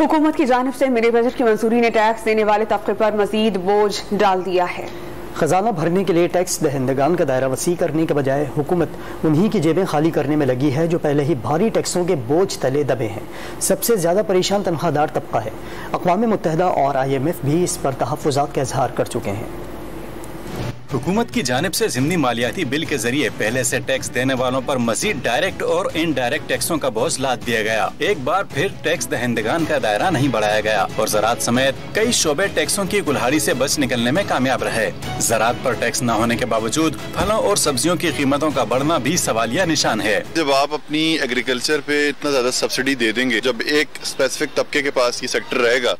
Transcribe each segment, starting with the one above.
हुकूमत की जानिब से मिनी बजट की मंजूरी ने टैक्स देने वाले तबके पर मजीद बोझ डाल दिया है। खजाना भरने के लिए टैक्स दहंदगान का दायरा वसी करने के बजाय हुकूमत उन्हीं की जेबें खाली करने में लगी है जो पहले ही भारी टैक्सों के बोझ तले दबे हैं। सबसे ज्यादा परेशान तनख्वाहदार तबका है। अक़वाम मुत्तहिदा और IMF भी इस पर तहफ़्फ़ुज़ात का इज़हार कर चुके हैं। हुकूमत की जानिब से ज़िमनी मालियाती बिल के जरिए पहले से टैक्स देने वालों पर मजीद डायरेक्ट और इनडायरेक्ट टैक्सों का बोझ लाद दिया गया। एक बार फिर टैक्स दहंदगान का दायरा नहीं बढ़ाया गया और ज़राअत समेत कई शोबे टैक्सों की कुल्हाड़ी से बच निकलने में कामयाब रहे। ज़राअत पर टैक्स न होने के बावजूद फलों और सब्जियों की कीमतों का बढ़ना भी सवालिया निशान है। जब आप अपनी एग्रीकल्चर पे इतना ज्यादा सब्सिडी दे देंगे, जब एक स्पेसिफिक तबके के पास ये सेक्टर रहेगा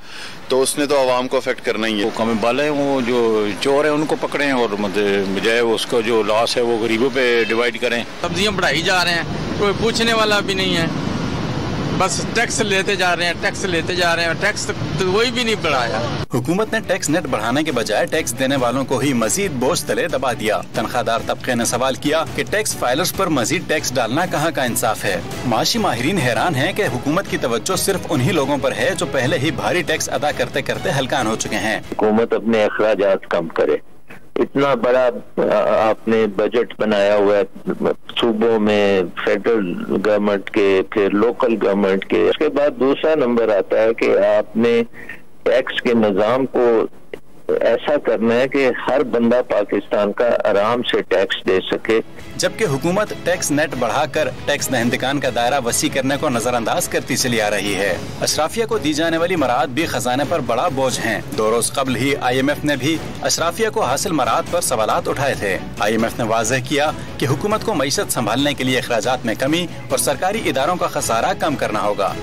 तो उसने तो आवाम को अफेक्ट करना ही है। वो कम बाल है, वो जो चोर है उनको पकड़ें और बजाय उसको जो लॉस है वो गरीबों पे डिवाइड करें। सब्जियां बढ़ाई जा रहे हैं, कोई पूछने वाला भी नहीं है, बस टैक्स लेते जा रहे हैं, टैक्स लेते जा रहे हैं, टैक्स तो कोई भी नहीं बढ़ाया। हुकूमत ने टैक्स नेट बढ़ाने के बजाय टैक्स देने वालों को ही मजीद बोझ तले दबा दिया। तनख्वाहदार तबके ने सवाल किया कि टैक्स फाइलर्स पर मजीद टैक्स डालना कहाँ का इंसाफ है। माशी माहिरीन हैरान हैं कि हुकूमत की तवज्जो सिर्फ उन्हीं लोगों पर है जो पहले ही भारी टैक्स अदा करते करते हलकान हो चुके हैं। हुकूमत अपने अखराजात कम करे। इतना बड़ा आपने बजट बनाया हुआ है सूबों में, फेडरल गवर्नमेंट के, फिर लोकल गवर्नमेंट के। उसके बाद दूसरा नंबर आता है कि आपने टैक्स के निज़ाम को ऐसा करना है कि हर बंदा पाकिस्तान का आराम से टैक्स दे सके। जबकि हुकूमत टैक्स नेट बढ़ाकर टैक्स दहंदगान का दायरा वसी करने को नजरअंदाज करती चली आ रही है। अशराफिया को दी जाने वाली मराद भी खजाने पर बड़ा बोझ हैं। 2 रोज कबल ही IMF ने भी अशराफिया को हासिल मराद पर सवालात उठाए थे। IMF ने वाज़ेह किया कि हुकूमत को मईशत संभालने के लिए अखराजात में कमी और सरकारी इदारों का खसारा कम करना होगा।